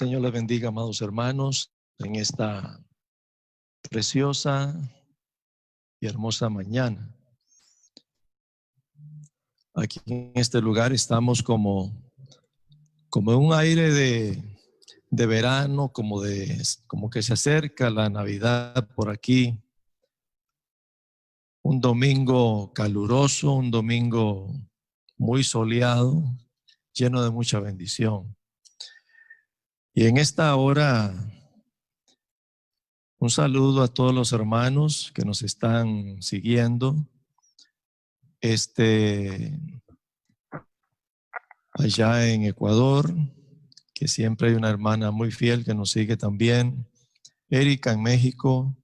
Señor les bendiga, amados hermanos, en esta preciosa y hermosa mañana. Aquí en este lugar estamos como en un aire de verano, como que se acerca la Navidad por aquí. Un domingo caluroso, un domingo muy soleado, lleno de mucha bendición. Y en esta hora, un saludo a todos los hermanos que nos están siguiendo. Allá en Ecuador, que siempre hay una hermana muy fiel que nos sigue también. Erika en México.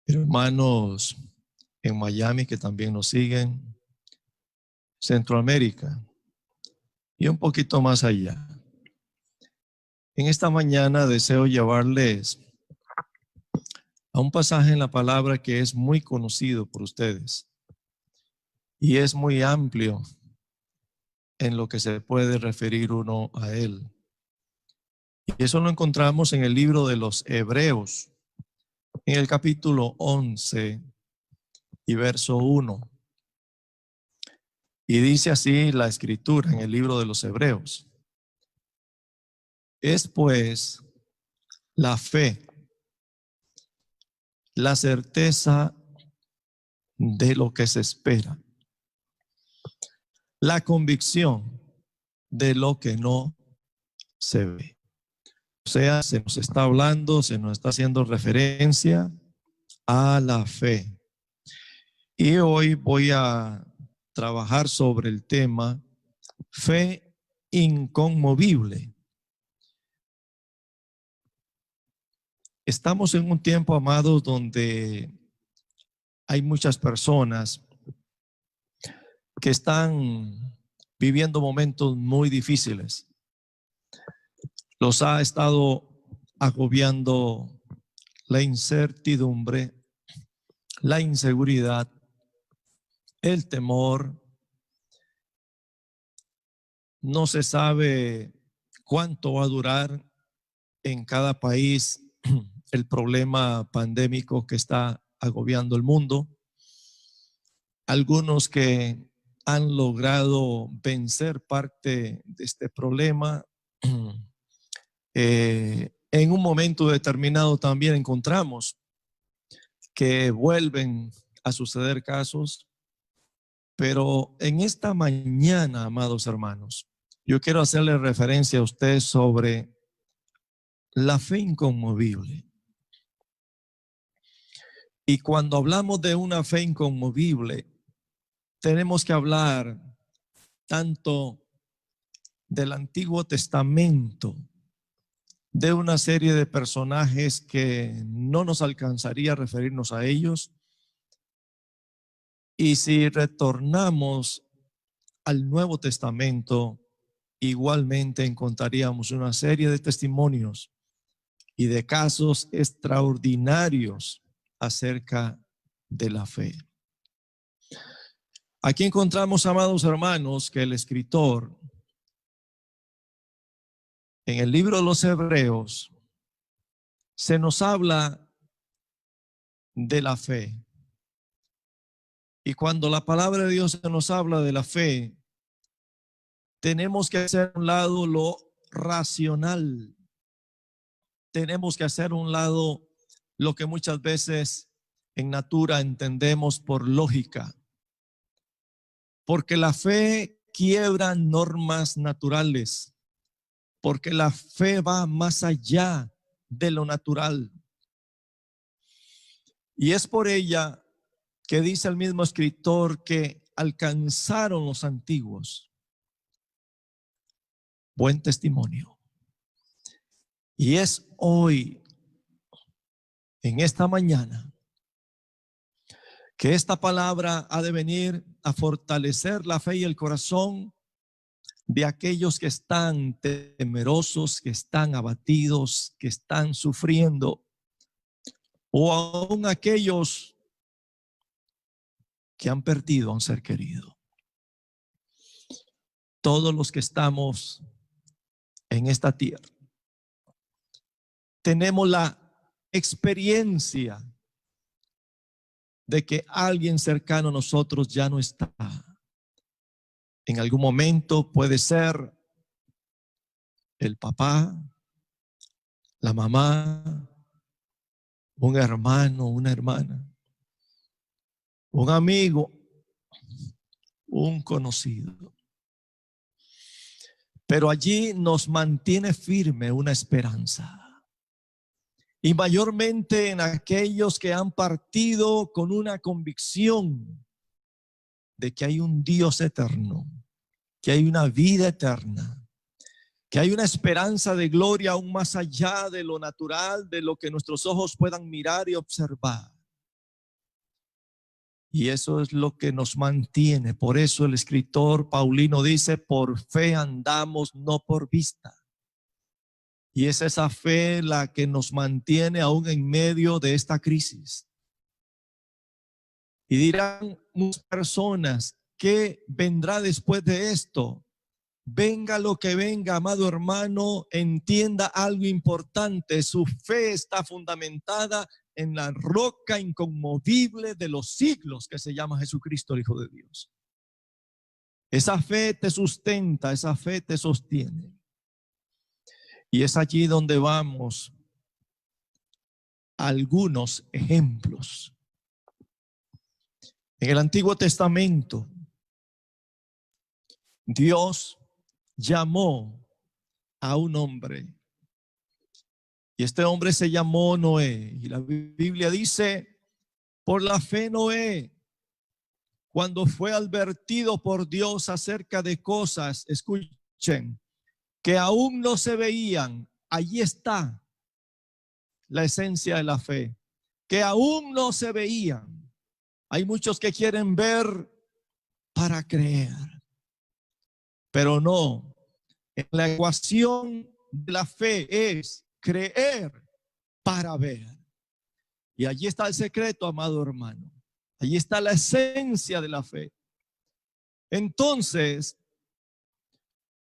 Hermanos en Miami que también nos siguen. Centroamérica y un poquito más allá. En esta mañana deseo llevarles a un pasaje en la palabra que es muy conocido por ustedes y es muy amplio en lo que se puede referir uno a él. Y eso lo encontramos en el libro de los Hebreos, en el capítulo 11 y verso 1. Y dice así la escritura en el libro de los Hebreos. Es pues la fe, la certeza de lo que se espera, la convicción de lo que no se ve. O sea, se nos está hablando, se nos está haciendo referencia a la fe. Y hoy voy a trabajar sobre el tema fe inconmovible. Estamos en un tiempo, amados, donde hay muchas personas que están viviendo momentos muy difíciles. Los ha estado agobiando la incertidumbre, la inseguridad, el temor. No se sabe cuánto va a durar en cada país el problema pandémico que está agobiando el mundo. Algunos que han logrado vencer parte de este problema, en un momento determinado también encontramos que vuelven a suceder casos. Pero en esta mañana, amados hermanos, yo quiero hacerle referencia a usted sobre la fe inconmovible. Y cuando hablamos de una fe inconmovible, tenemos que hablar tanto del Antiguo Testamento, de una serie de personajes que no nos alcanzaría a referirnos a ellos. Y si retornamos al Nuevo Testamento, igualmente encontraríamos una serie de testimonios y de casos extraordinarios acerca de la fe. Aquí encontramos, amados hermanos, que el escritor en el libro de los Hebreos se nos habla de la fe. Y cuando la palabra de Dios se nos habla de la fe, tenemos que hacer a un lado lo racional. Tenemos que hacer a un lado lo que muchas veces en natura entendemos por lógica. Porque la fe quiebra normas naturales. Porque la fe va más allá de lo natural. Y es por ella que dice el mismo escritor que alcanzaron los antiguos buen testimonio. Y es hoy, en esta mañana, que esta palabra ha de venir a fortalecer la fe y el corazón de aquellos que están temerosos, que están abatidos, que están sufriendo, o aún aquellos que han perdido a un ser querido. Todos los que estamos en esta tierra. Tenemos la experiencia de que alguien cercano a nosotros ya no está. En algún momento puede ser el papá, la mamá, un hermano, una hermana, un amigo, un conocido. Pero allí nos mantiene firme una esperanza. Y mayormente en aquellos que han partido con una convicción de que hay un Dios eterno, que hay una vida eterna, que hay una esperanza de gloria aún más allá de lo natural, de lo que nuestros ojos puedan mirar y observar. Y eso es lo que nos mantiene. Por eso el escritor Paulino dice, por fe andamos, no por vista. Y es esa fe la que nos mantiene aún en medio de esta crisis. Y dirán muchas personas, ¿qué vendrá después de esto? Venga lo que venga, amado hermano, entienda algo importante. Su fe está fundamentada en la roca inconmovible de los siglos que se llama Jesucristo, el Hijo de Dios. Esa fe te sustenta, esa fe te sostiene. Y es allí donde vamos a algunos ejemplos. En el Antiguo Testamento, Dios llamó a un hombre. Y este hombre se llamó Noé. Y la Biblia dice, por la fe Noé, cuando fue advertido por Dios acerca de cosas, escuchen, que aún no se veían, allí está la esencia de la fe, que aún no se veían. Hay muchos que quieren ver para creer, pero no. En la ecuación de la fe es creer para ver. Y allí está el secreto, amado hermano. Allí está la esencia de la fe. Entonces,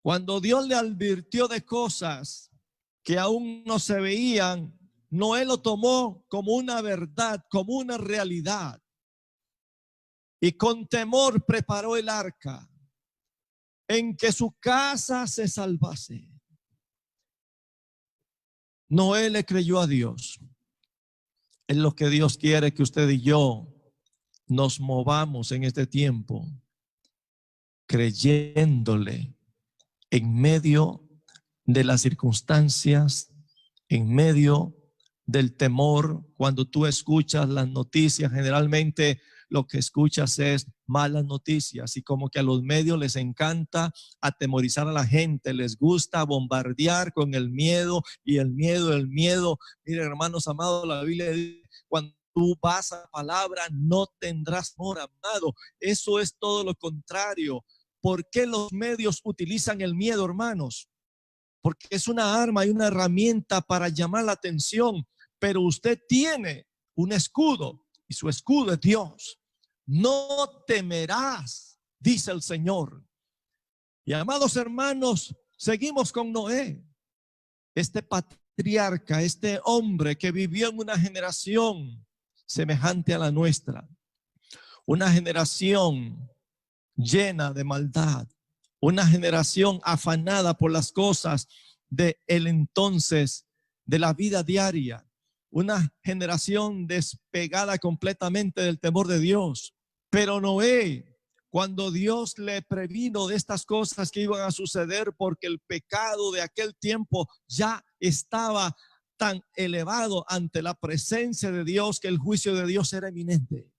cuando Dios le advirtió de cosas que aún no se veían, Noé lo tomó como una verdad, como una realidad. Y con temor preparó el arca en que su casa se salvase. Noé le creyó a Dios. Es lo que Dios quiere que usted y yo nos movamos en este tiempo, creyéndole en medio de las circunstancias, en medio del temor. Cuando tú escuchas las noticias, generalmente lo que escuchas es malas noticias, y como que a los medios les encanta atemorizar a la gente, les gusta bombardear con el miedo y el miedo. Miren, hermanos amados, la Biblia dice, cuando tú vas a la palabra no tendrás temor, amado. Eso es todo lo contrario. ¿Por qué los medios utilizan el miedo, hermanos? Porque es una arma y una herramienta para llamar la atención, pero usted tiene un escudo y su escudo es Dios. No temerás, dice el Señor. Y amados hermanos, seguimos con Noé, este patriarca, este hombre que vivió en una generación semejante a la nuestra, una generación llena de maldad, una generación afanada por las cosas de el entonces, de la vida diaria, una generación despegada completamente del temor de Dios. Pero Noé, cuando Dios le previno de estas cosas que iban a suceder, porque el pecado de aquel tiempo ya estaba tan elevado ante la presencia de Dios que el juicio de Dios era eminente.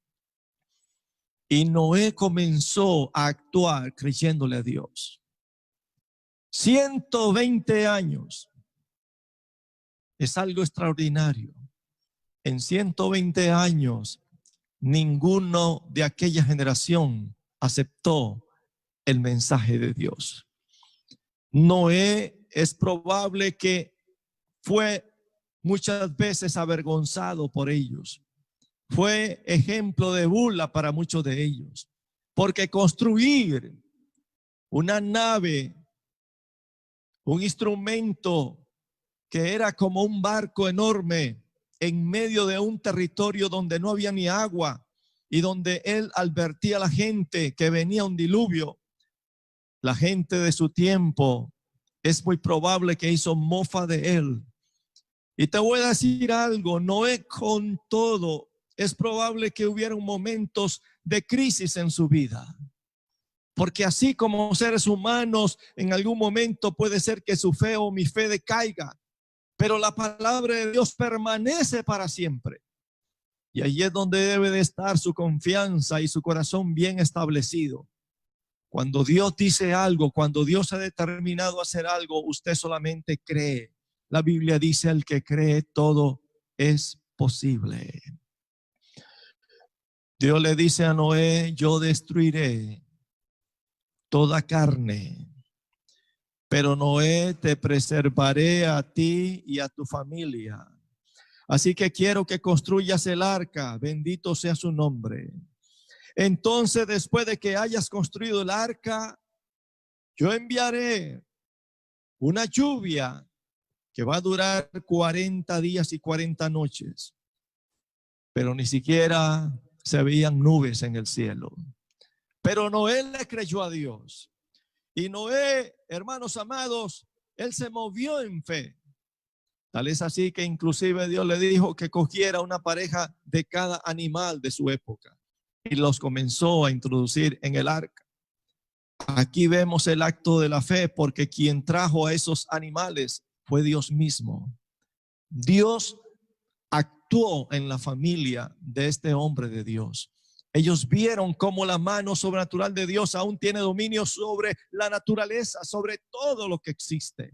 Y Noé comenzó a actuar creyéndole a Dios. 120 años es algo extraordinario. En 120 años, ninguno de aquella generación aceptó el mensaje de Dios. Noé es probable que fue muchas veces avergonzado por ellos. Fue ejemplo de burla para muchos de ellos, porque construir una nave un instrumento que era como un barco enorme en medio de un territorio donde no había ni agua y donde él advertía a la gente que venía un diluvio. La gente de su tiempo es muy probable que hizo mofa de él. Y te voy a decir algo, Noé con todo, es probable que hubieran momentos de crisis en su vida. Porque así como seres humanos, en algún momento puede ser que su fe o mi fe decaiga, pero la palabra de Dios permanece para siempre. Y allí es donde debe de estar su confianza y su corazón bien establecido. Cuando Dios dice algo, cuando Dios ha determinado hacer algo, usted solamente cree. La Biblia dice: el que cree, todo es posible. Dios le dice a Noé: yo destruiré toda carne, pero Noé, te preservaré a ti y a tu familia. Así que quiero que construyas el arca, bendito sea su nombre. Entonces, después de que hayas construido el arca, yo enviaré una lluvia que va a durar 40 días y 40 noches, pero ni siquiera se veían nubes en el cielo. Pero Noé le creyó a Dios. Y Noé, hermanos amados, él se movió en fe. Tal es así que inclusive Dios le dijo que cogiera una pareja de cada animal de su época y los comenzó a introducir en el arca. Aquí vemos el acto de la fe, porque quien trajo a esos animales fue Dios mismo. Dios actuó en la familia de este hombre de Dios. Ellos vieron cómo la mano sobrenatural de Dios aún tiene dominio sobre la naturaleza, sobre todo lo que existe.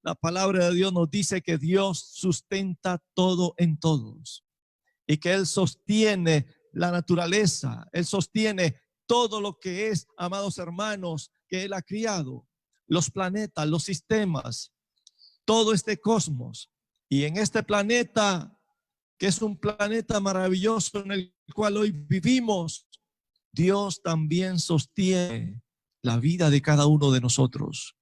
La palabra de Dios nos dice que Dios sustenta todo en todos y que Él sostiene la naturaleza, Él sostiene todo lo que es, amados hermanos, que Él ha criado, los planetas, los sistemas, todo este cosmos. Y en este planeta, que es un planeta maravilloso en el cual hoy vivimos, Dios también sostiene la vida de cada uno de nosotros.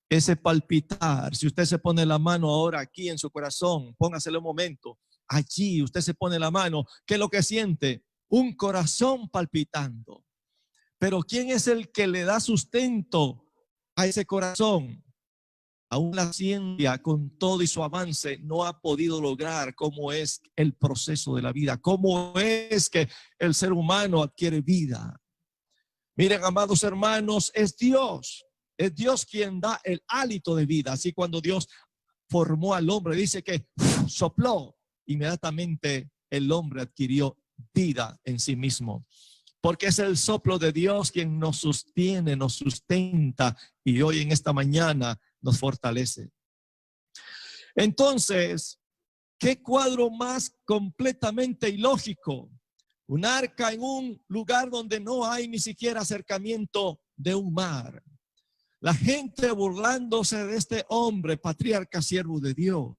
Ese palpitar, si usted se pone la mano ahora aquí en su corazón, póngaselo un momento, allí usted se pone la mano, ¿qué es lo que siente? Un corazón palpitando. Pero ¿quién es el que le da sustento a ese corazón? Aún la ciencia, con todo y su avance, no ha podido lograr cómo es el proceso de la vida, cómo es que el ser humano adquiere vida. Miren, amados hermanos, es Dios quien da el hálito de vida. Así cuando Dios formó al hombre, dice que sopló, inmediatamente el hombre adquirió vida en sí mismo. Porque es el soplo de Dios quien nos sostiene, nos sustenta y hoy en esta mañana nos fortalece. Entonces, ¿qué cuadro más completamente ilógico? Un arca en un lugar donde no hay ni siquiera acercamiento de un mar. La gente burlándose de este hombre, patriarca, siervo de Dios.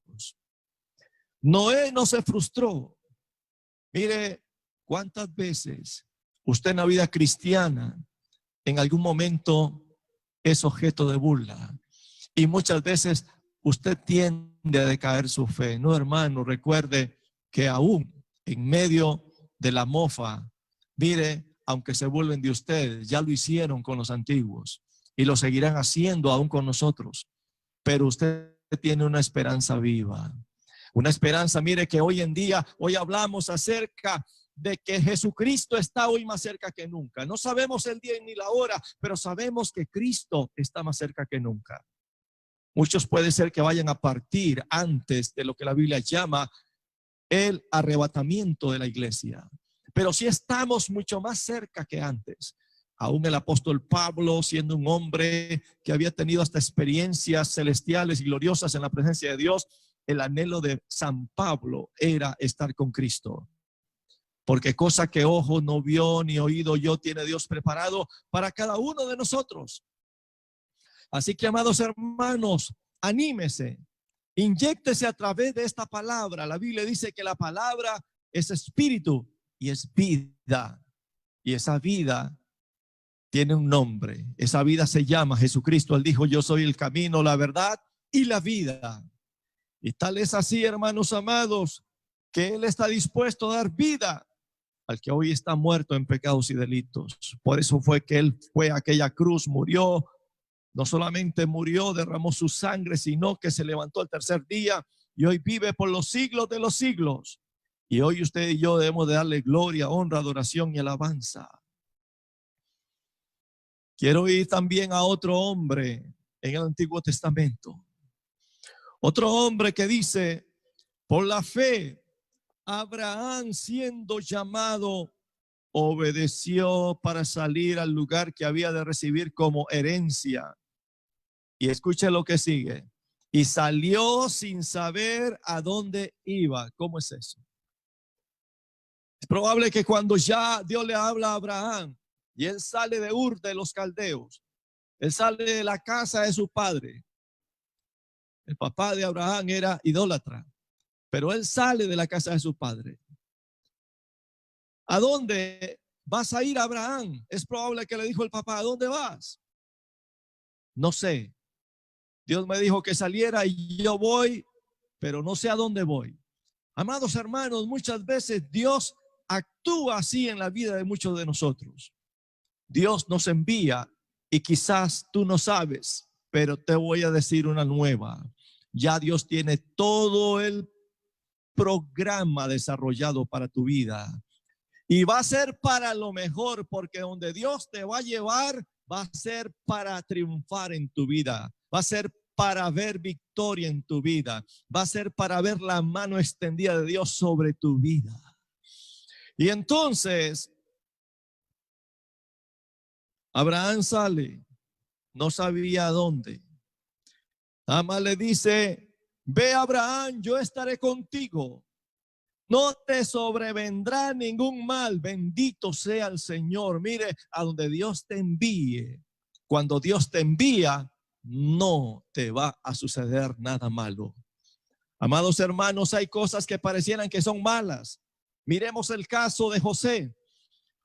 Noé no se frustró. Mire, cuántas veces usted en la vida cristiana en algún momento es objeto de burla. Y muchas veces usted tiende a decaer su fe. No, hermano, recuerde que aún en medio de la mofa, mire, aunque se vuelven de ustedes, ya lo hicieron con los antiguos y lo seguirán haciendo aún con nosotros. Pero usted tiene una esperanza viva. Una esperanza, mire, que hoy en día, hoy hablamos acerca de que Jesucristo está hoy más cerca que nunca. No sabemos el día ni la hora, pero sabemos que Cristo está más cerca que nunca. Muchos puede ser que vayan a partir antes de lo que la Biblia llama el arrebatamiento de la iglesia. Pero sí estamos mucho más cerca que antes. Aún el apóstol Pablo, siendo un hombre que había tenido hasta experiencias celestiales y gloriosas en la presencia de Dios, el anhelo de San Pablo era estar con Cristo. Porque cosa que ojo no vio ni oído yo tiene Dios preparado para cada uno de nosotros. Así que, amados hermanos, anímese, inyéctese a través de esta palabra. La Biblia dice que la palabra es espíritu y es vida. Y esa vida tiene un nombre. Esa vida se llama Jesucristo. Él dijo, yo soy el camino, la verdad y la vida. Y tal es así, hermanos amados, que Él está dispuesto a dar vida al que hoy está muerto en pecados y delitos. Por eso fue que Él fue a aquella cruz, murió. No solamente murió, derramó su sangre, sino que se levantó el tercer día y hoy vive por los siglos de los siglos. Y hoy usted y yo debemos de darle gloria, honra, adoración y alabanza. Quiero ir también a otro hombre en el Antiguo Testamento. Otro hombre que dice, por la fe, Abraham siendo llamado, obedeció para salir al lugar que había de recibir como herencia. Y escuche lo que sigue. Y salió sin saber a dónde iba. ¿Cómo es eso? Es probable que cuando ya Dios le habla a Abraham y él sale de Ur de los Caldeos, él sale de la casa de su padre. El papá de Abraham era idólatra, pero él sale de la casa de su padre. ¿A dónde vas a ir, Abraham? Es probable que le dijo el papá, ¿a dónde vas? No sé. Dios me dijo que saliera y yo voy, pero no sé a dónde voy. Amados hermanos, muchas veces Dios actúa así en la vida de muchos de nosotros. Dios nos envía y quizás tú no sabes, pero te voy a decir una nueva. Ya Dios tiene todo el programa desarrollado para tu vida y va a ser para lo mejor, porque donde Dios te va a llevar va a ser para triunfar en tu vida, va a ser para ver victoria en tu vida, va a ser para ver la mano extendida de Dios sobre tu vida. Y entonces Abraham sale, no sabía a dónde. Nada más le dice, ve Abraham, yo estaré contigo. No te sobrevendrá ningún mal, bendito sea el Señor. Mire, a donde Dios te envíe, cuando Dios te envía, no te va a suceder nada malo. Amados hermanos, hay cosas que parecieran que son malas. Miremos el caso de José.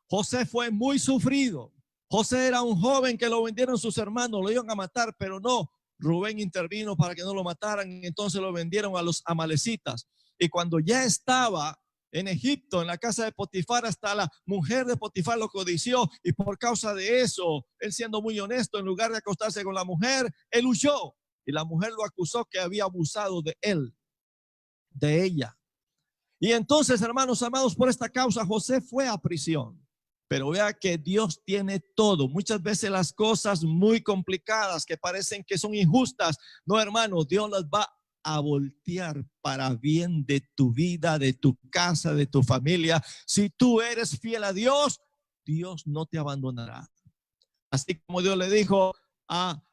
José fue muy sufrido. José era un joven que lo vendieron sus hermanos, lo iban a matar, pero no. Rubén intervino para que no lo mataran, entonces lo vendieron a los amalecitas. Y cuando ya estaba en Egipto, en la casa de Potifar, hasta la mujer de Potifar lo codició, y por causa de eso, él siendo muy honesto, en lugar de acostarse con la mujer, él huyó, y la mujer lo acusó que había abusado de él, de ella. Y entonces, hermanos amados, por esta causa José fue a prisión. Pero vea que Dios tiene todo. Muchas veces las cosas muy complicadas que parecen que son injustas, no, hermano, Dios las va a voltear para bien de tu vida, de tu casa, de tu familia. Si tú eres fiel a Dios, Dios no te abandonará. Así como Dios le dijo a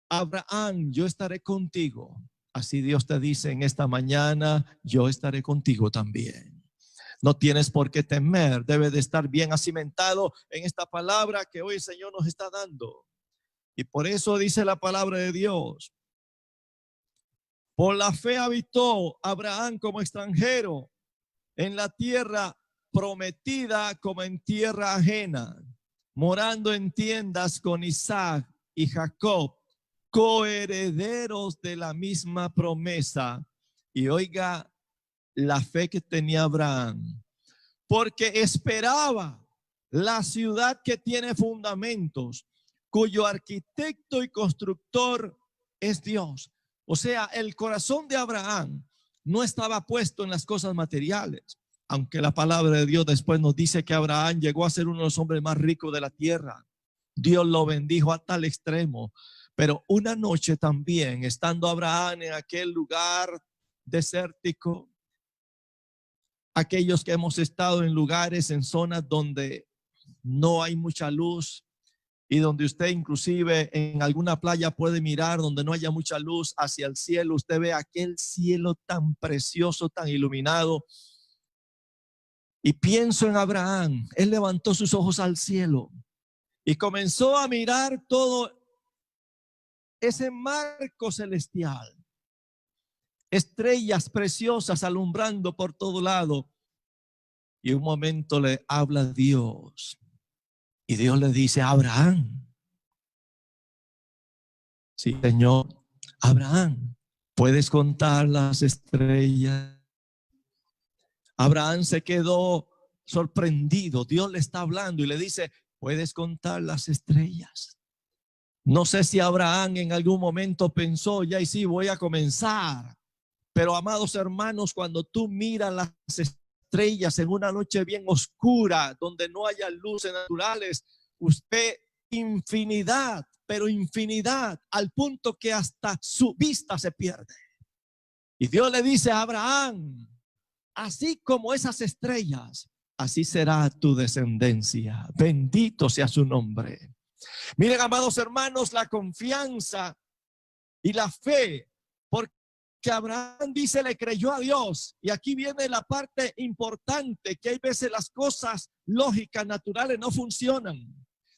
Abraham, yo estaré contigo. Así Dios te dice en esta mañana, yo estaré contigo también. No tienes por qué temer, debe de estar bien acimentado en esta palabra que hoy el Señor nos está dando. Y por eso dice la palabra de Dios. Por la fe habitó Abraham como extranjero en la tierra prometida como en tierra ajena, morando en tiendas con Isaac y Jacob, coherederos de la misma promesa. Y oiga la fe que tenía Abraham, porque esperaba la ciudad que tiene fundamentos, cuyo arquitecto y constructor es Dios. O sea, el corazón de Abraham no estaba puesto en las cosas materiales, aunque la palabra de Dios después nos dice que Abraham llegó a ser uno de los hombres más ricos de la tierra. Dios lo bendijo a tal extremo. Pero una noche también, estando Abraham en aquel lugar desértico, aquellos que hemos estado en lugares, en zonas donde no hay mucha luz y donde usted inclusive en alguna playa puede mirar donde no haya mucha luz hacia el cielo, usted ve aquel cielo tan precioso, tan iluminado. Y pienso en Abraham, él levantó sus ojos al cielo y comenzó a mirar todo ese marco celestial, estrellas preciosas alumbrando por todo lado. Y un momento le habla Dios Y Dios le dice a Abraham, sí, Señor, Abraham, ¿puedes contar las estrellas? Abraham se quedó sorprendido. Dios le está hablando y le dice, ¿puedes contar las estrellas? No sé si Abraham en algún momento pensó, ya y sí, voy a comenzar. Pero amados hermanos, cuando tú miras las estrellas en una noche bien oscura, donde no haya luces naturales, usted infinidad, pero infinidad, al punto que hasta su vista se pierde. Y Dios le dice a Abraham, así como esas estrellas, así será tu descendencia. Bendito sea su nombre. Miren, amados hermanos, la confianza y la fe, porque Abraham dice, le creyó a Dios. Y aquí viene la parte importante, que hay veces las cosas lógicas, naturales no funcionan.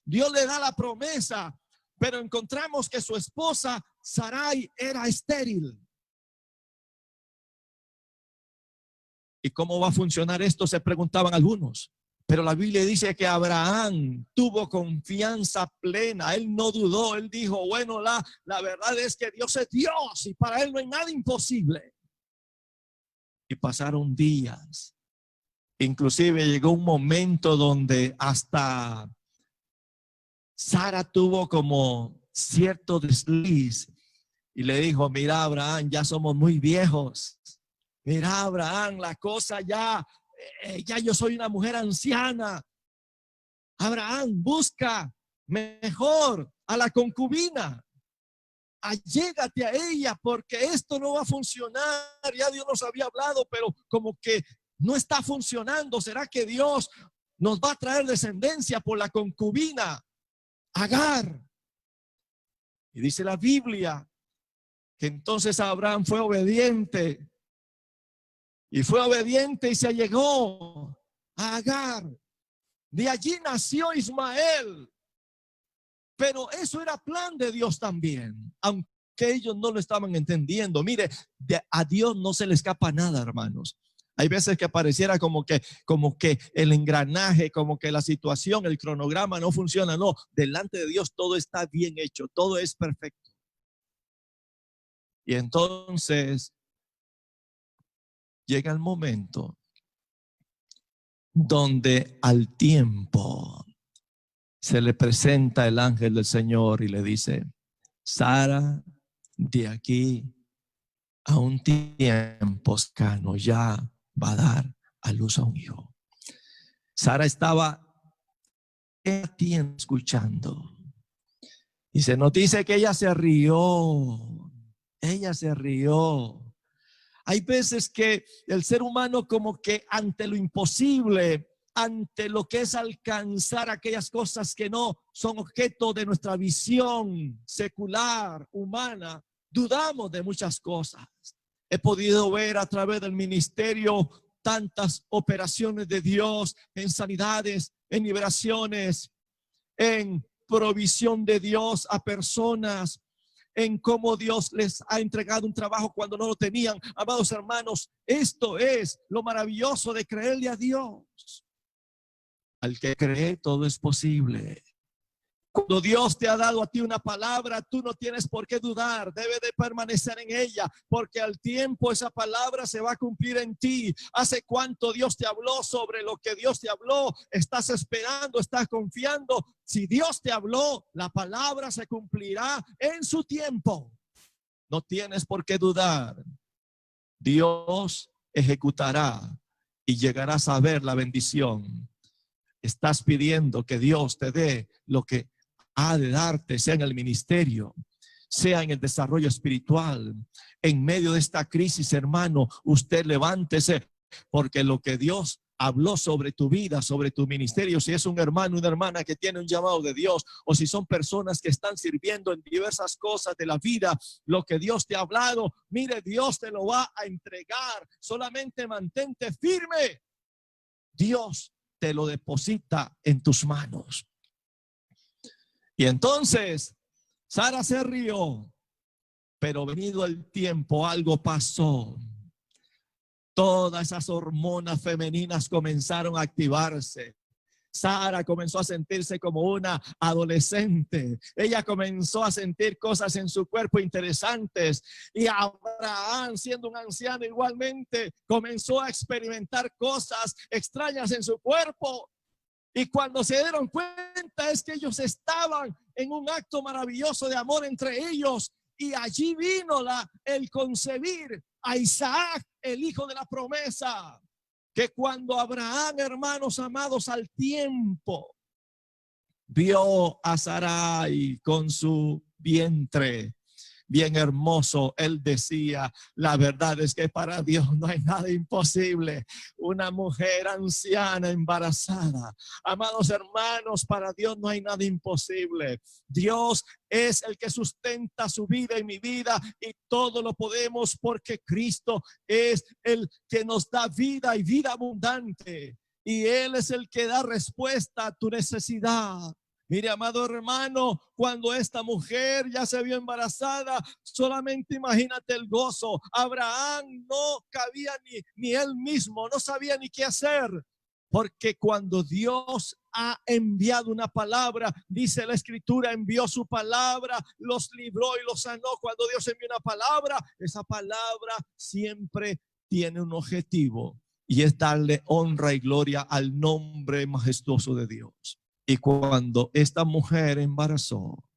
Dios le da la promesa, pero encontramos que su esposa Sarai era estéril. ¿Y cómo va a funcionar esto? Se preguntaban algunos. Pero la Biblia dice que Abraham tuvo confianza plena. Él no dudó. Él dijo, bueno, la verdad es que Dios es Dios y para él no hay nada imposible. Y pasaron días. Inclusive llegó un momento donde hasta Sara tuvo como cierto desliz y le dijo, mira Abraham, ya somos muy viejos. Mira Abraham, la cosa ya yo soy una mujer anciana. Abraham, busca mejor a la concubina. Allégate a ella porque esto no va a funcionar. Ya Dios nos había hablado, pero como que no está funcionando. ¿Será que Dios nos va a traer descendencia por la concubina Agar? Y dice la Biblia que entonces Abraham fue obediente. Y fue obediente y se allegó a Agar. De allí nació Ismael. Pero eso era plan de Dios también, aunque ellos no lo estaban entendiendo. Mire, a Dios no se le escapa nada, hermanos. Hay veces que pareciera como que el engranaje, como que la situación, el cronograma no funciona. No, delante de Dios todo está bien hecho, todo es perfecto. Y entonces llega el momento donde al tiempo se le presenta el ángel del Señor y le dice, Sara, de aquí a un tiempo cercano ya va a dar a luz a un hijo. Sara estaba escuchando y se nos dice que ella se rió. Ella se rió. Hay veces que el ser humano como que ante lo imposible, ante lo que es alcanzar aquellas cosas que no son objeto de nuestra visión secular, humana, dudamos de muchas cosas. He podido ver a través del ministerio tantas operaciones de Dios en sanidades, en liberaciones, en provisión de Dios a personas, en cómo Dios les ha entregado un trabajo cuando no lo tenían. Amados hermanos, esto es lo maravilloso de creerle a Dios. Al que cree, todo es posible. Cuando Dios te ha dado a ti una palabra, tú no tienes por qué dudar, debe de permanecer en ella, porque al tiempo esa palabra se va a cumplir en ti. ¿Hace cuánto Dios te habló sobre lo que Dios te habló? Estás esperando, estás confiando. Si Dios te habló, la palabra se cumplirá en su tiempo. No tienes por qué dudar. Dios ejecutará y llegarás a ver la bendición. Estás pidiendo que Dios te dé lo que ha de darte, sea en el ministerio, sea en el desarrollo espiritual. En medio de esta crisis, hermano, usted levántese, porque lo que Dios habló sobre tu vida, sobre tu ministerio, si es un hermano, una hermana que tiene un llamado de Dios, o si son personas que están sirviendo en diversas cosas de la vida, lo que Dios te ha hablado, mire, Dios te lo va a entregar. Solamente mantente firme. Dios te lo deposita en tus manos. Y entonces Sara se rió, pero venido el tiempo algo pasó. Todas esas hormonas femeninas comenzaron a activarse. Sara comenzó a sentirse como una adolescente. Ella comenzó a sentir cosas en su cuerpo interesantes. Y Abraham, siendo un anciano igualmente, comenzó a experimentar cosas extrañas en su cuerpo. Y cuando se dieron cuenta es que ellos estaban en un acto maravilloso de amor entre ellos. Y allí vino el concebir a Isaac, el hijo de la promesa. Que cuando Abraham, hermanos amados, al tiempo vio a Sarai con su vientre bien hermoso, él decía, la verdad es que para Dios no hay nada imposible. Una mujer anciana embarazada. Amados hermanos, para Dios no hay nada imposible. Dios es el que sustenta su vida y mi vida, y todo lo podemos porque Cristo es el que nos da vida y vida abundante. Y Él es el que da respuesta a tu necesidad. Mire, amado hermano, cuando esta mujer ya se vio embarazada, solamente imagínate el gozo. Abraham no cabía ni él mismo, no sabía ni qué hacer. Porque cuando Dios ha enviado una palabra, dice la escritura, envió su palabra, los libró y los sanó. Cuando Dios envía una palabra, esa palabra siempre tiene un objetivo, y es darle honra y gloria al nombre majestuoso de Dios. Y cuando esta mujer embarazó,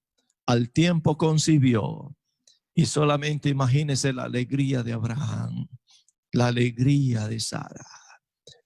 al tiempo concibió, y solamente imagínese la alegría de Abraham, la alegría de Sara,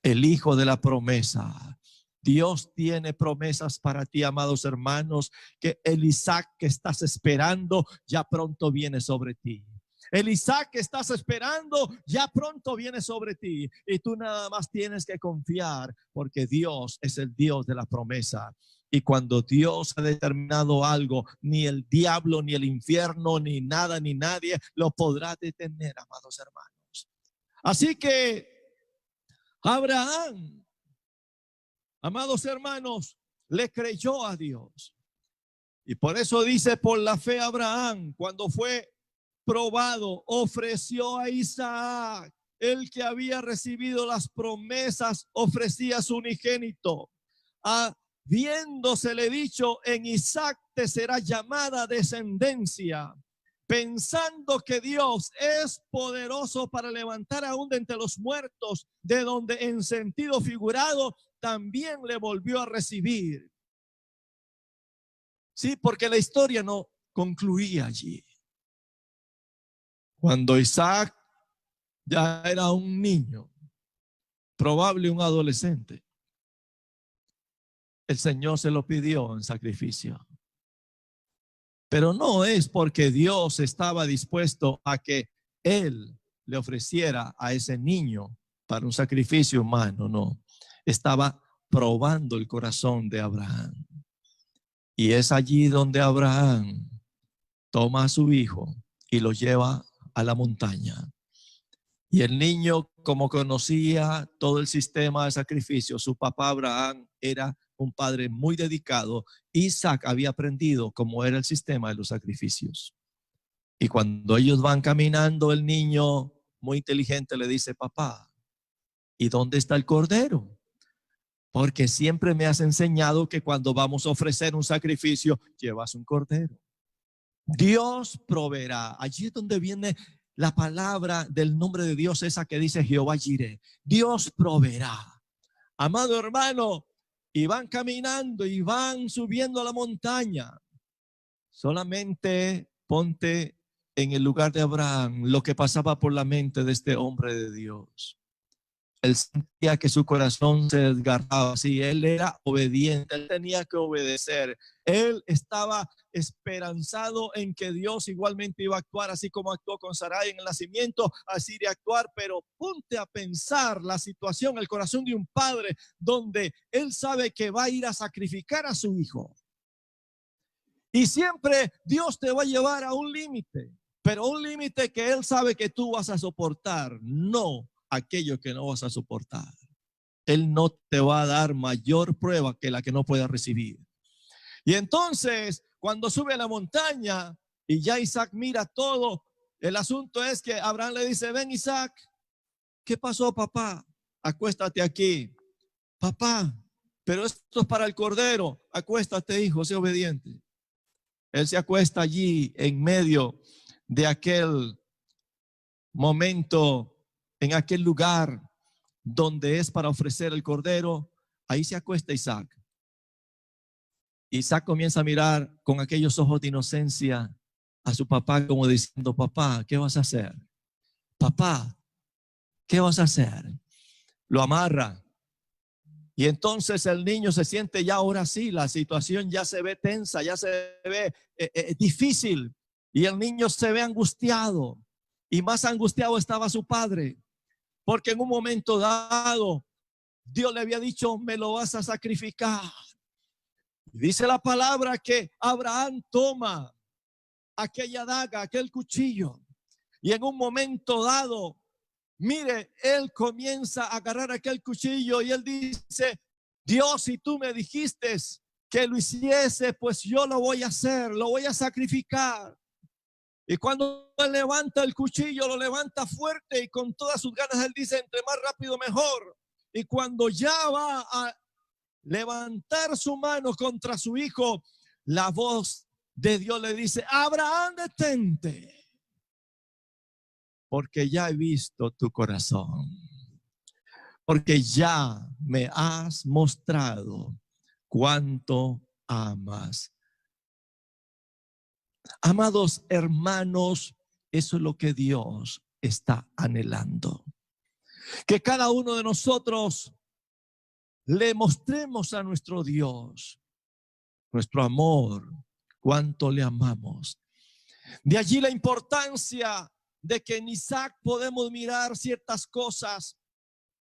el hijo de la promesa. Dios tiene promesas para ti, amados hermanos, que el Isaac que estás esperando ya pronto viene sobre ti. El Isaac que estás esperando ya pronto viene sobre ti, y tú nada más tienes que confiar, porque Dios es el Dios de la promesa. Y cuando Dios ha determinado algo, ni el diablo, ni el infierno, ni nada, ni nadie lo podrá detener, amados hermanos. Así que Abraham, amados hermanos, le creyó a Dios. Y por eso dice, por la fe Abraham, cuando fue probado, ofreció a Isaac. El que había recibido las promesas ofrecía a su unigénito. Habiéndosele dicho, en Isaac te será llamada descendencia, pensando que Dios es poderoso para levantar aún de entre los muertos, de donde en sentido figurado también le volvió a recibir. Sí, porque la historia no concluía allí. Cuando Isaac ya era un niño, probable un adolescente, el Señor se lo pidió en sacrificio. Pero no es porque Dios estaba dispuesto a que Él le ofreciera a ese niño para un sacrificio humano, no. Estaba probando el corazón de Abraham. Y es allí donde Abraham toma a su hijo y lo lleva a la montaña. Y el niño, como conocía todo el sistema de sacrificio, su papá Abraham era un padre muy dedicado. Isaac había aprendido cómo era el sistema de los sacrificios. Y cuando ellos van caminando, el niño muy inteligente le dice, papá, ¿y dónde está el cordero? Porque siempre me has enseñado que cuando vamos a ofrecer un sacrificio, llevas un cordero. Dios proveerá. Allí es donde viene la palabra del nombre de Dios, esa que dice Jehová Jireh. Dios proveerá. Amado hermano, y van caminando y van subiendo a la montaña. Solamente ponte en el lugar de Abraham lo que pasaba por la mente de este hombre de Dios. Él sentía que su corazón se desgarraba. Sí, él era obediente, él tenía que obedecer. Él estaba esperanzado en que Dios igualmente iba a actuar, así como actuó con Sarai en el nacimiento, así de actuar. Pero ponte a pensar la situación, el corazón de un padre, donde él sabe que va a ir a sacrificar a su hijo. Y siempre Dios te va a llevar a un límite, pero un límite que él sabe que tú vas a soportar, no aquello que no vas a soportar. Él no te va a dar mayor prueba que la que no puedas recibir. Y entonces, cuando sube a la montaña y ya Isaac mira todo, el asunto es que Abraham le dice, ven Isaac, ¿qué pasó, papá? Acuéstate aquí. Papá, pero esto es para el cordero. Acuéstate, hijo, sé obediente. Él se acuesta allí en medio de aquel momento, en aquel lugar donde es para ofrecer el cordero. Ahí se acuesta Isaac. Isaac comienza a mirar con aquellos ojos de inocencia a su papá, como diciendo: papá, ¿qué vas a hacer? Papá, ¿qué vas a hacer? Lo amarra. Y entonces el niño se siente ya, ahora sí, la situación ya se ve tensa, ya se ve difícil. Y el niño se ve angustiado. Y más angustiado estaba su padre. Porque en un momento dado, Dios le había dicho: me lo vas a sacrificar. Dice la palabra que Abraham toma aquella daga, aquel cuchillo. Y en un momento dado, mire, él comienza a agarrar aquel cuchillo y él dice: Dios, si tú me dijiste que lo hiciese, pues yo lo voy a hacer, lo voy a sacrificar. Y cuando él levanta el cuchillo, lo levanta fuerte y con todas sus ganas. Él dice: entre más rápido mejor. Y cuando ya va a levantar su mano contra su hijo, la voz de Dios le dice: Abraham, detente, porque ya he visto tu corazón, porque ya me has mostrado cuánto amas. Amados hermanos, eso es lo que Dios está anhelando. Que cada uno de nosotros le mostremos a nuestro Dios nuestro amor, cuánto le amamos. De allí la importancia de que en Isaac podemos mirar ciertas cosas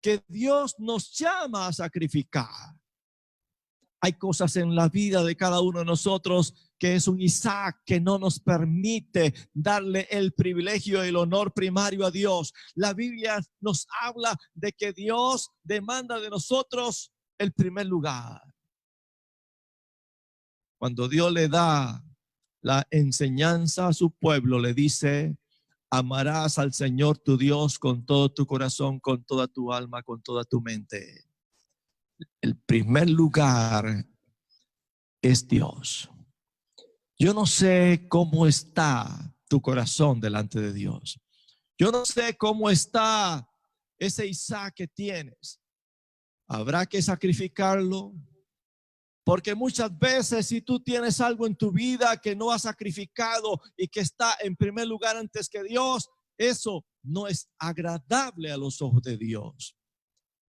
que Dios nos llama a sacrificar. Hay cosas en la vida de cada uno de nosotros que es un Isaac que no nos permite darle el privilegio y el honor primario a Dios. La Biblia nos habla de que Dios demanda de nosotros el primer lugar. Cuando Dios le da la enseñanza a su pueblo, le dice: amarás al Señor tu Dios con todo tu corazón, con toda tu alma, con toda tu mente. El primer lugar es Dios. Yo no sé cómo está tu corazón delante de Dios. Yo no sé cómo está ese Isaac que tienes. ¿Habrá que sacrificarlo? Porque muchas veces, si tú tienes algo en tu vida que no has sacrificado y que está en primer lugar antes que Dios, eso no es agradable a los ojos de Dios.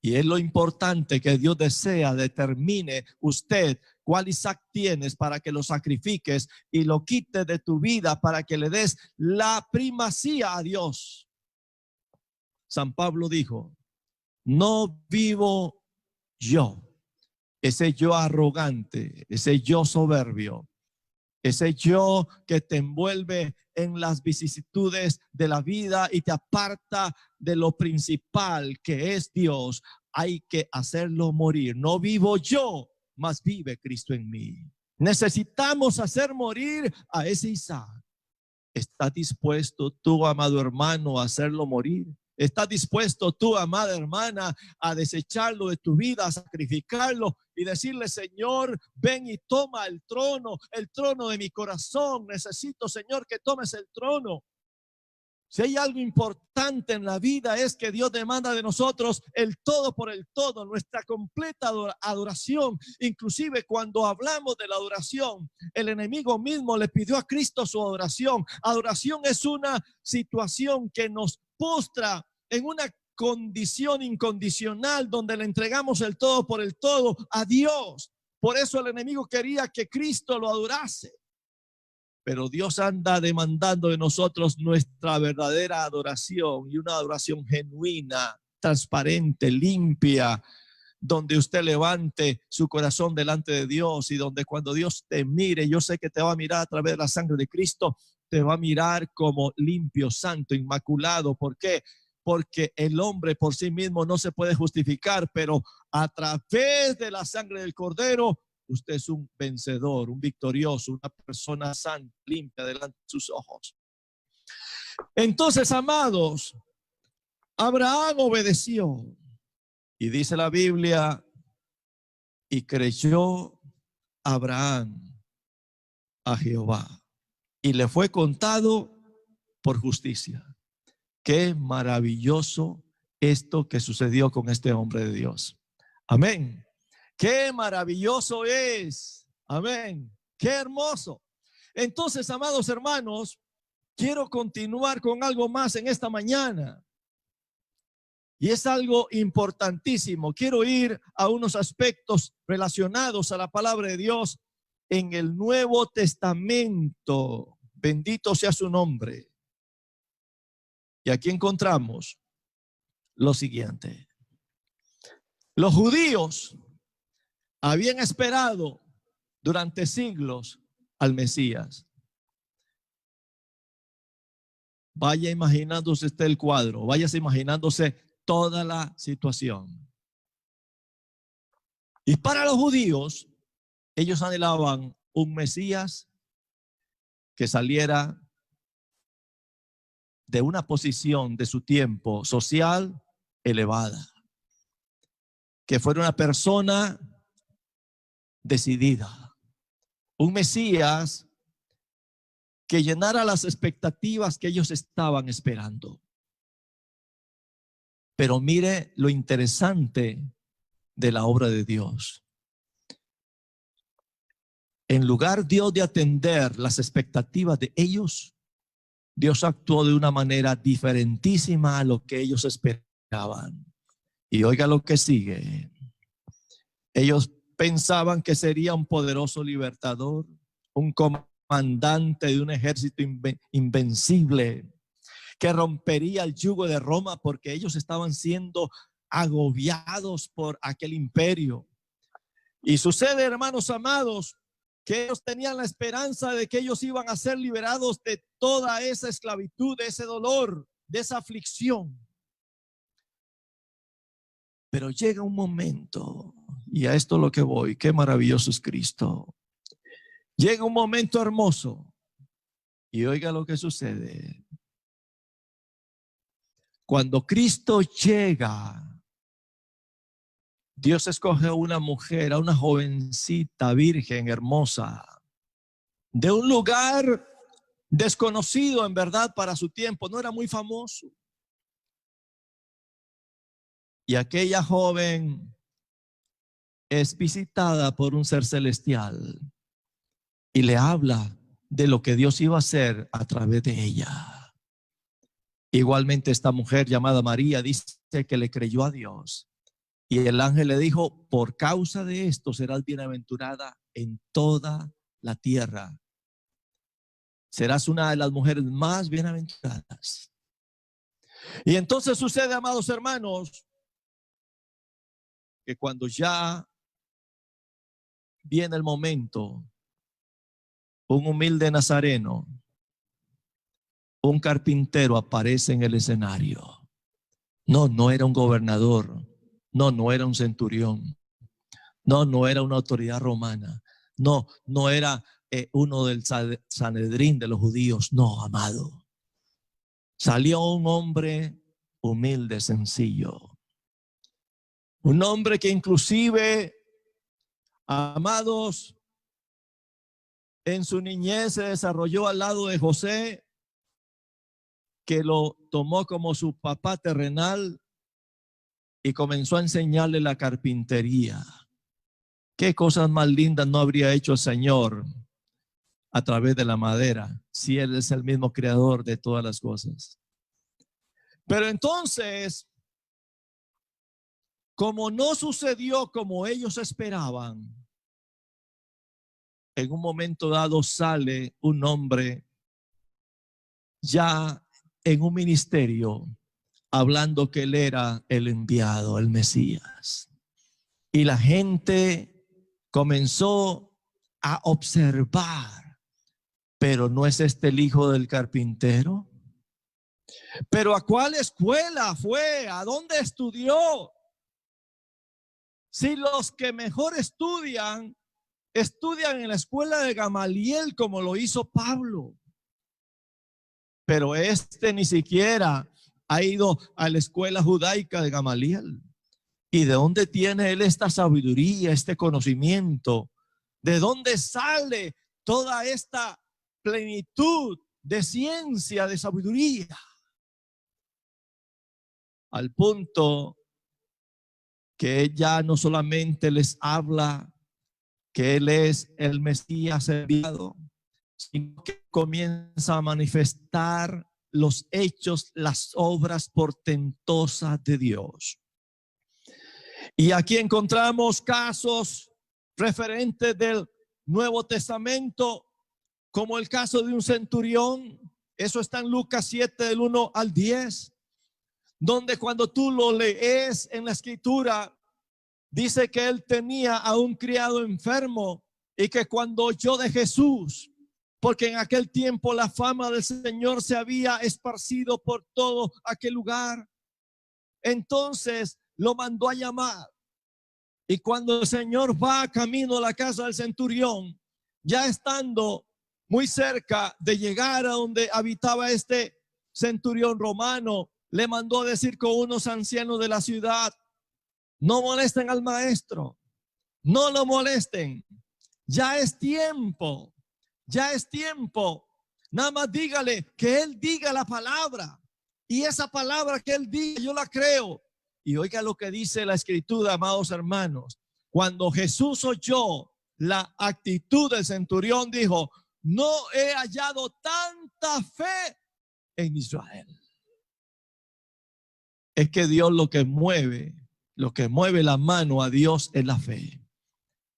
Y es lo importante que Dios desea: determine usted cuál Isaac tienes para que lo sacrifiques y lo quites de tu vida para que le des la primacía a Dios. San Pablo dijo: no vivo yo. Ese yo arrogante, ese yo soberbio, ese yo que te envuelve en las vicisitudes de la vida y te aparta de lo principal que es Dios, hay que hacerlo morir. No vivo yo, mas vive Cristo en mí. Necesitamos hacer morir a ese Isaac. ¿Estás dispuesto tú, amado hermano, a hacerlo morir? ¿Estás dispuesto tú, amada hermana, a desecharlo de tu vida, a sacrificarlo y decirle: Señor, ven y toma el trono de mi corazón? Necesito, Señor, que tomes el trono. Si hay algo importante en la vida, es que Dios demanda de nosotros el todo por el todo, nuestra completa adoración. Inclusive cuando hablamos de la adoración, el enemigo mismo le pidió a Cristo su adoración. Adoración es una situación que nos postra en una condición incondicional donde le entregamos el todo por el todo a Dios. Por eso el enemigo quería que Cristo lo adorase. Pero Dios anda demandando de nosotros nuestra verdadera adoración, y una adoración genuina, transparente, limpia, donde usted levante su corazón delante de Dios y donde cuando Dios te mire, yo sé que te va a mirar a través de la sangre de Cristo, te va a mirar como limpio, santo, inmaculado. ¿Por qué? Porque el hombre por sí mismo no se puede justificar, pero a través de la sangre del Cordero, usted es un vencedor, un victorioso, una persona santa, limpia delante de sus ojos. Entonces, amados, Abraham obedeció. Y dice la Biblia Y creyó Abraham a Jehová y le fue contado por justicia. Qué maravilloso esto que sucedió con este hombre de Dios. Amén. Qué maravilloso es. Amén. Qué hermoso. Entonces, amados hermanos, quiero continuar con algo más en esta mañana. Y es algo importantísimo. Quiero ir a unos aspectos relacionados a la palabra de Dios en el Nuevo Testamento. Bendito sea su nombre. Y aquí encontramos lo siguiente. Los judíos habían esperado durante siglos al Mesías. Vaya imaginándose usted el cuadro, váyase imaginándose toda la situación. Y para los judíos, ellos anhelaban un Mesías que saliera de una posición de su tiempo social elevada, que fuera una persona decidida, un Mesías que llenara las expectativas que ellos estaban esperando. Pero mire lo interesante de la obra de Dios. En lugar Dios de atender las expectativas de ellos, Dios actuó de una manera diferentísima a lo que ellos esperaban. Y oiga lo que sigue. Ellos pensaban que sería un poderoso libertador, un comandante de un ejército invencible, que rompería el yugo de Roma porque ellos estaban siendo agobiados por aquel imperio. Y sucede, hermanos amados, que ellos tenían la esperanza de que ellos iban a ser liberados de toda esa esclavitud, de ese dolor, de esa aflicción. Pero llega un momento, y a esto es lo que voy, qué maravilloso es Cristo. Llega un momento hermoso, y oiga lo que sucede. Cuando Cristo llega, Dios escoge a una mujer, a una jovencita virgen hermosa, de un lugar desconocido en verdad para su tiempo, no era muy famoso. Y aquella joven es visitada por un ser celestial y le habla de lo que Dios iba a hacer a través de ella. Igualmente esta mujer llamada María dice que le creyó a Dios. Y el ángel le dijo, por causa de esto serás bienaventurada en toda la tierra. Serás una de las mujeres más bienaventuradas. Y entonces sucede, amados hermanos, que cuando ya viene el momento, un humilde nazareno, un carpintero aparece en el escenario. No era un gobernador. No era un centurión. No era una autoridad romana. No era uno del Sanedrín de los judíos. No, amado. Salió un hombre humilde, sencillo. Un hombre que inclusive, amados, en su niñez se desarrolló al lado de José, que lo tomó como su papá terrenal y comenzó a enseñarle la carpintería. Qué cosas más lindas no habría hecho el Señor a través de la madera, si Él es el mismo creador de todas las cosas. Pero entonces, como no sucedió como ellos esperaban, en un momento dado sale un hombre ya en un ministerio, hablando que él era el enviado, el Mesías. Y la gente comenzó a observar, pero ¿no es este el hijo del carpintero? ¿Pero a cuál escuela fue? ¿A dónde estudió? Si los que mejor estudian en la escuela de Gamaliel, como lo hizo Pablo. Pero este ni siquiera ha ido a la escuela judaica de Gamaliel. ¿Y de dónde tiene él esta sabiduría, este conocimiento? ¿De dónde sale toda esta plenitud de ciencia, de sabiduría? Al punto que ella no solamente les habla que él es el Mesías enviado, sino que comienza a manifestar los hechos, las obras portentosas de Dios. Y aquí encontramos casos referentes del Nuevo Testamento, como el caso de un centurión. Eso está en Lucas 7, del 1 al 10, donde cuando tú lo lees en la escritura, dice que él tenía a un criado enfermo y que cuando oyó de Jesús, porque en aquel tiempo la fama del Señor se había esparcido por todo aquel lugar, entonces lo mandó a llamar. Y cuando el Señor va camino a la casa del centurión, ya estando muy cerca de llegar a donde habitaba este centurión romano, le mandó a decir con unos ancianos de la ciudad: no molesten al maestro, no lo molesten, ya es tiempo, ya es tiempo. Nada más dígale que él diga la palabra, y esa palabra que él diga yo la creo. Y oiga lo que dice la escritura, amados hermanos. Cuando Jesús oyó la actitud del centurión, dijo: no he hallado tanta fe en Israel. Es que Dios lo que mueve la mano a Dios es la fe.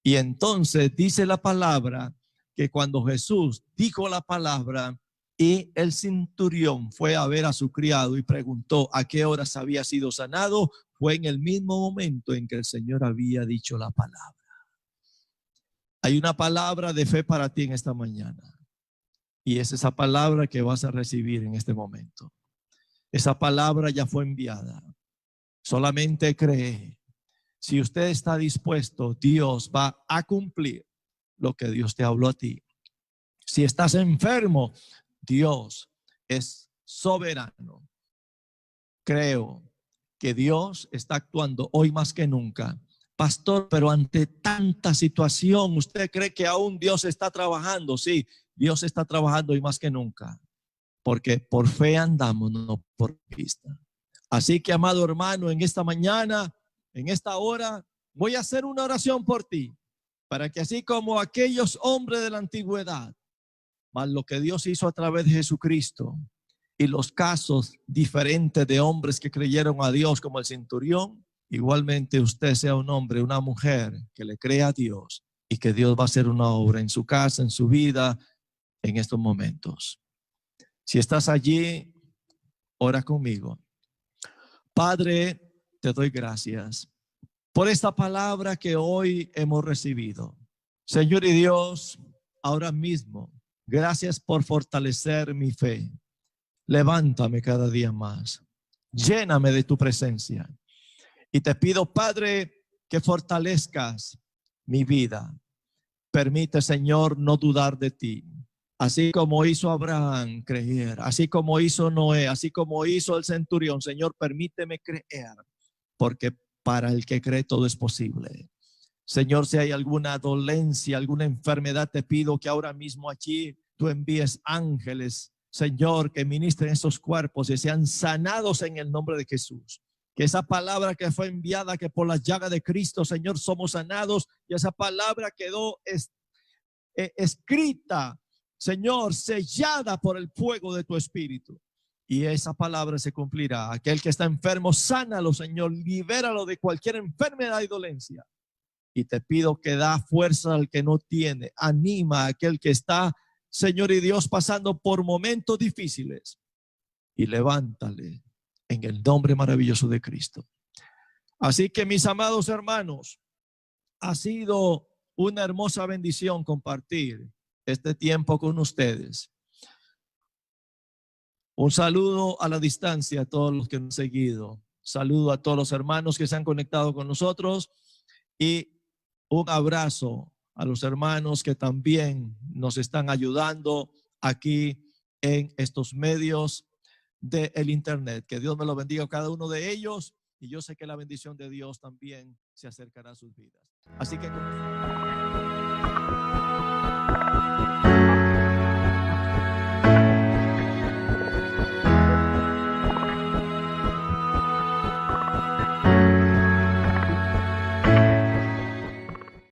Y entonces dice la palabra que cuando Jesús dijo la palabra y el centurión fue a ver a su criado y preguntó a qué horas había sido sanado, fue en el mismo momento en que el Señor había dicho la palabra. Hay una palabra de fe para ti en esta mañana, y es esa palabra que vas a recibir en este momento. Esa palabra ya fue enviada. Solamente cree. Si usted está dispuesto, Dios va a cumplir lo que Dios te habló a ti. Si estás enfermo, Dios es soberano. Creo que Dios está actuando hoy más que nunca. Pastor, pero ante tanta situación, ¿usted cree que aún Dios está trabajando? Sí, Dios está trabajando hoy más que nunca, porque por fe andamos, no por vista. Así que, amado hermano, en esta mañana, en esta hora, voy a hacer una oración por ti, para que así como aquellos hombres de la antigüedad, más lo que Dios hizo a través de Jesucristo y los casos diferentes de hombres que creyeron a Dios como el centurión, igualmente usted sea un hombre, una mujer que le crea a Dios y que Dios va a hacer una obra en su casa, en su vida, en estos momentos. Si estás allí, ora conmigo. Padre, te doy gracias por esta palabra que hoy hemos recibido. Señor y Dios, ahora mismo, gracias por fortalecer mi fe. Levántame cada día más. Lléname de tu presencia. Y te pido, Padre, que fortalezcas mi vida. Permite, Señor, no dudar de ti. Así como hizo Abraham creer, así como hizo Noé, así como hizo el centurión, Señor, permíteme creer, porque para el que cree todo es posible. Señor, si hay alguna dolencia, alguna enfermedad, te pido que ahora mismo allí tú envíes ángeles, Señor, que ministren esos cuerpos y sean sanados en el nombre de Jesús. Que esa palabra que fue enviada, que por las llagas de Cristo, Señor, somos sanados, y esa palabra quedó escrita, Señor, sellada por el fuego de tu Espíritu. Y esa palabra se cumplirá. Aquel que está enfermo, sánalo, Señor, libéralo de cualquier enfermedad y dolencia. Y te pido que da fuerza al que no tiene, anima a aquel que está, Señor y Dios, pasando por momentos difíciles, y levántale en el nombre maravilloso de Cristo. Así que, mis amados hermanos, ha sido una hermosa bendición compartir este tiempo con ustedes. Un saludo a la distancia a todos los que nos han seguido. Saludo a todos los hermanos que se han conectado con nosotros, y un abrazo a los hermanos que también nos están ayudando aquí en estos medios del internet. Que Dios me lo bendiga a cada uno de ellos. Y yo sé que la bendición de Dios también se acercará a sus vidas. Así que